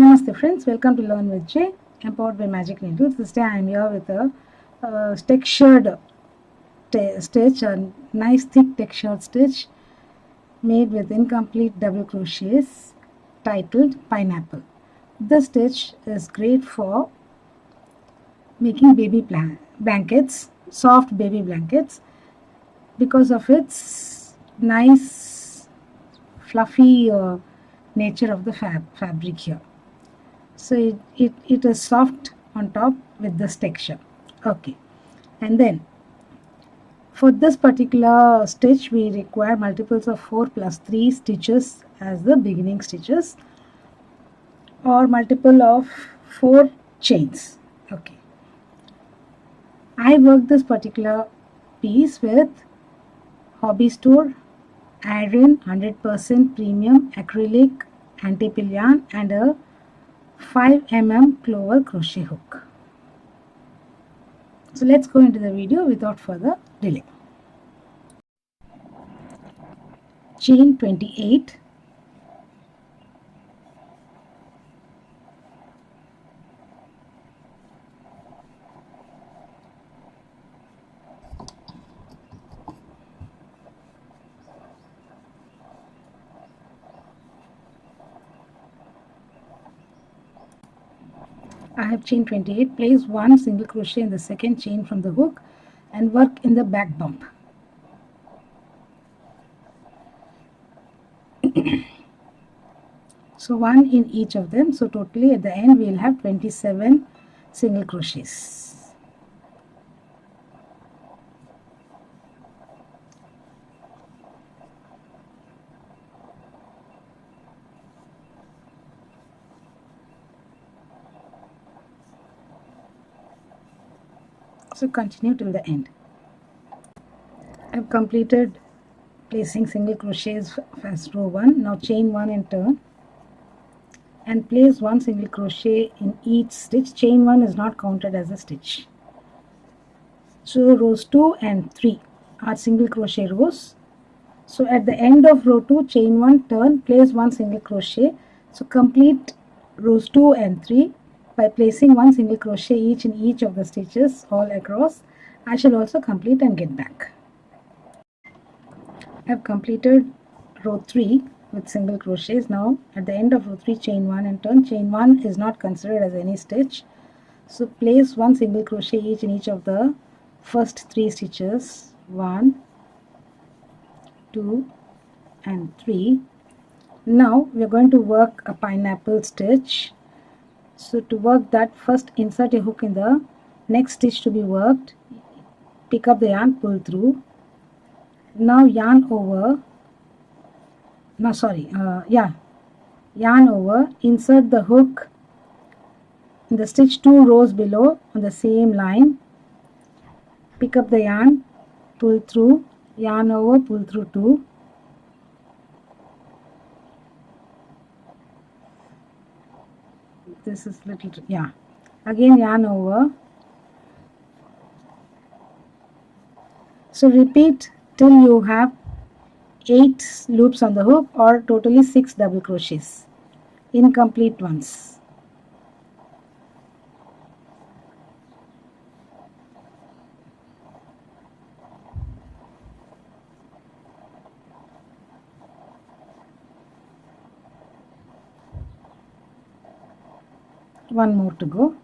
Namaste friends, welcome to Learn with J, empowered by Magic Needles. This day I am here with a textured stitch, a nice thick textured stitch made with incomplete double crochets titled Pineapple. This stitch is great for making baby blankets, soft baby blankets, because of its nice fluffy nature of the fabric here. So it is soft on top with this texture. Okay, and then for this particular stitch we require multiples of 4 plus 3 stitches as the beginning stitches, or multiple of 4 chains. Okay, I worked this particular piece with Hobby Store Iron 100% premium acrylic anti-pill yarn and a 5 mm clover crochet hook. So let's go into the video without further delay. Chain 28, I have chain 28. Place 1 single crochet in the second chain from the hook and work in the back bump. So 1 in each of them. So totally at the end we will have 27 single crochets. So continue till the end. I have completed placing single crochets as row 1. Now chain 1 and turn and place 1 single crochet in each stitch. Chain 1 is not counted as a stitch. So rows 2 and 3 are single crochet rows. So at the end of row 2, chain 1, turn, place 1 single crochet. So complete rows 2 and 3 by placing 1 single crochet each in each of the stitches all across. I shall also complete and get back. I have completed row 3 with single crochets. Now at the end of row 3, chain 1 and turn. Chain 1 is not considered as any stitch. So place 1 single crochet each in each of the first 3 stitches. 1, 2 and 3. Now we are going to work a pineapple stitch. So to work that, first insert a hook in the next stitch to be worked, pick up the yarn, pull through. Now yarn over, yarn over, insert the hook in the stitch 2 rows below on the same line, pick up the yarn, pull through, yarn over, pull through 2. This is little, again yarn over. So repeat till you have 8 loops on the hook, or totally 6 double crochets, incomplete ones. One more to go.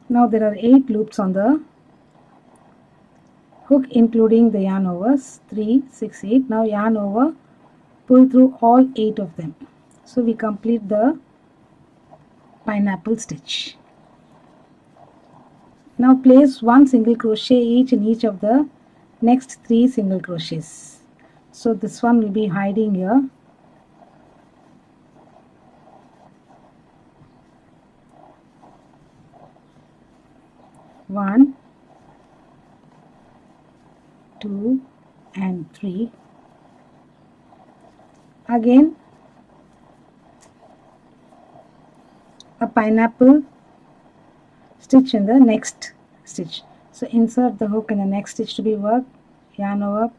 Now there are 8 loops on the hook including the yarn overs. 3, 6, 8. Now yarn over, pull through all 8 of them. So we complete the pineapple stitch. Now place 1 single crochet each in each of the next 3 single crochets. So this one will be hiding here. One, 2 and 3. Again a pineapple stitch in the next stitch. So insert the hook in the next stitch to be worked, yarn over,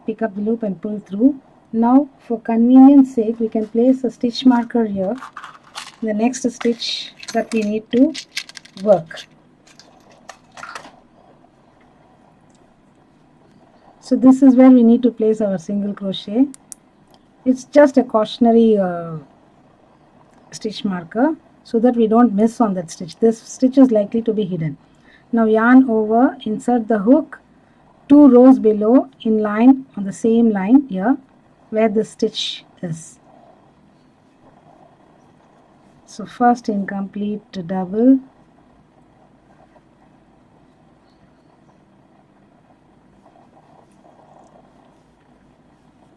pick up the loop and pull through. Now for convenience sake, we can place a stitch marker here, the next stitch that we need to work. So this is where we need to place our single crochet. It's just a cautionary stitch marker so that we don't miss on that stitch. This stitch is likely to be hidden. Now yarn over, insert the hook 2 rows below in line on the same line here where the stitch is. So first incomplete double,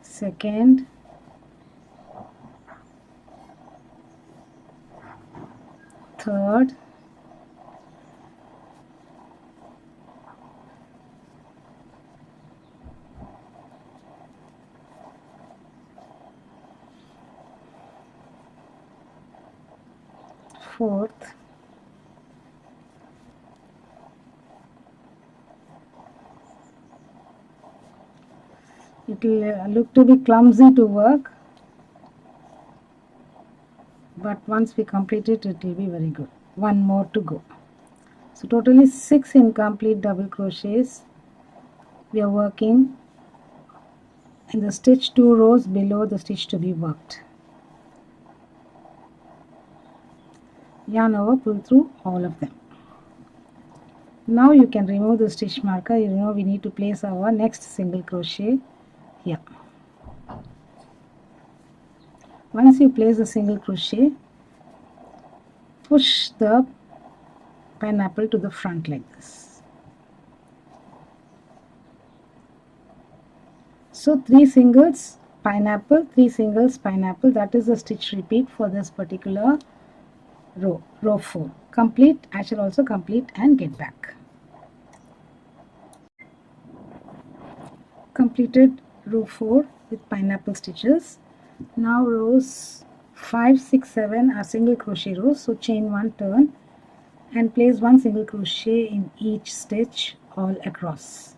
second, third, fourth, it will look to be clumsy to work, but once we complete it, it will be very good. One more to go. So totally 6 incomplete double crochets we are working in the stitch 2 rows below the stitch to be worked. Yarn over, pull through all of them. Now you can remove the stitch marker. You know we need to place our next single crochet here. Once you place a single crochet, push the pineapple to the front like this. So 3 singles pineapple, 3 singles pineapple, that is the stitch repeat for this particular row 4. Complete. I shall also complete and get back. Completed row 4 with pineapple stitches. Now rows 5, 6, 7 are single crochet rows, so chain 1, turn and place 1 single crochet in each stitch all across.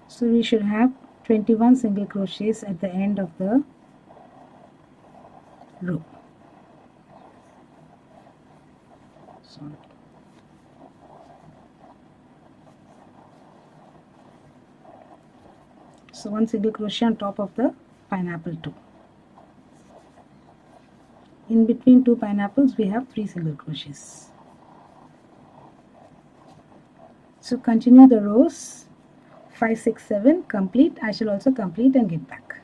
So we should have 21 single crochets at the end of the row. So 1 single crochet on top of the pineapple 2. In between 2 pineapples we have 3 single crochets. So continue the rows 5, 6, 7, complete. I shall also complete and get back.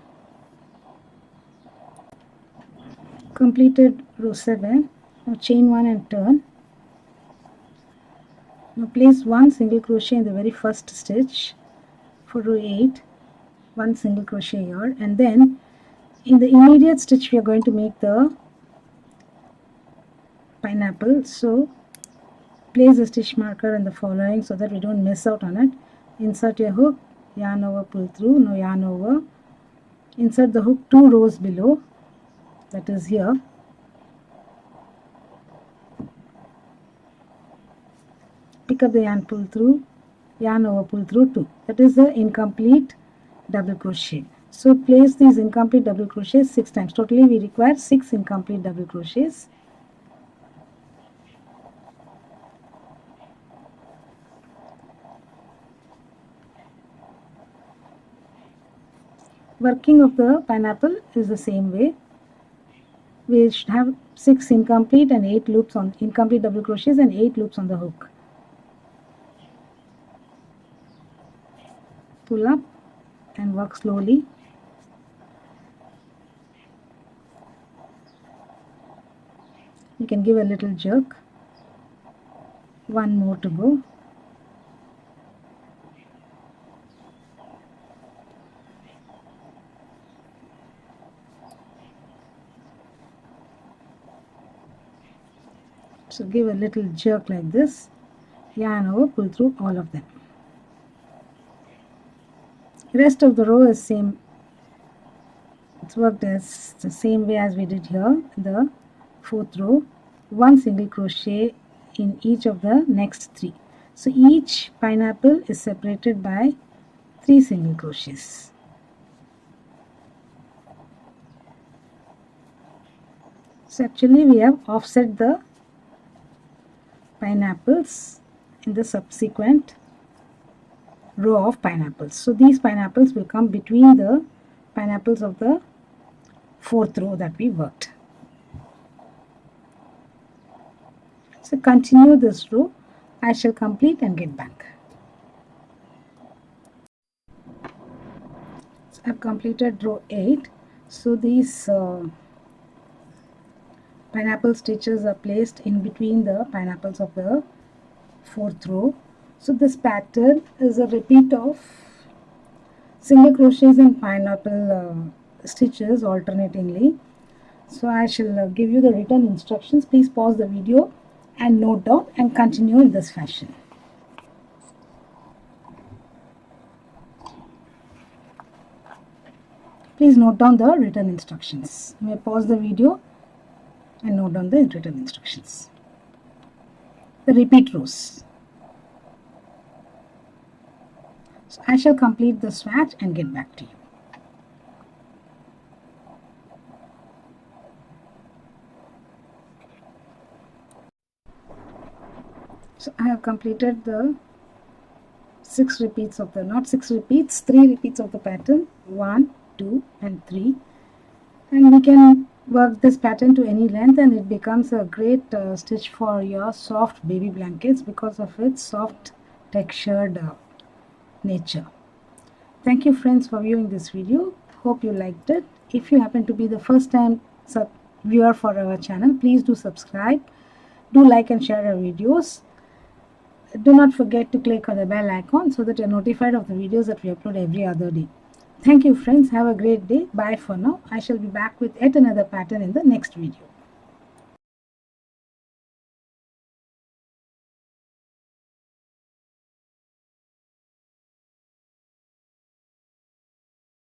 Completed row 7. Now chain 1 and turn. Now place 1 single crochet in the very first stitch for row 8. 1 single crochet here, and then in the immediate stitch we are going to make the pineapple. So place a stitch marker in the following so that we don't miss out on it. Insert your hook, yarn over, pull through. Now yarn over, insert the hook 2 rows below, that is here. Pick up the yarn, pull through, yarn over, pull through 2. That is the incomplete double crochet. So place these incomplete double crochets 6 times. Totally we require 6 incomplete double crochets. Working of the pineapple is the same way. We should have 6 incomplete and 8 loops on incomplete double crochets and 8 loops on the hook. Pull up and work slowly. You can give a little jerk. 1 more to go. So give a little jerk like this. Yarn over, pull through all of them. Rest of the row is same. It's worked as the same way as we did here in the 4th row. 1 single crochet in each of the next 3. So each pineapple is separated by 3 single crochets. So actually we have offset the pineapples in the subsequent row of pineapples. So these pineapples will come between the pineapples of the 4th row that we worked. So continue this row. I shall complete and get back. So I have completed row 8. So these pineapple stitches are placed in between the pineapples of the 4th row. So this pattern is a repeat of single crochets and pineapple stitches alternatingly. So I shall give you the written instructions. Please pause the video and note down and continue in this fashion. Please note down the written instructions. You may pause the video and note down the written instructions. The repeat rows. So I shall complete the swatch and get back to you. So I have completed the 6 repeats of the, not 6 repeats, 3 repeats of the pattern, 1, 2 and 3, and we can work this pattern to any length and it becomes a great stitch for your soft baby blankets because of its soft textured nature. Thank you friends for viewing this video. Hope you liked it. If you happen to be the first time viewer for our channel, please do subscribe, do like and share our videos. Do not forget to click on the bell icon so that you're notified of the videos that we upload every other day. Thank you friends. Have a great day. Bye for now. I shall be back with yet another pattern in the next video.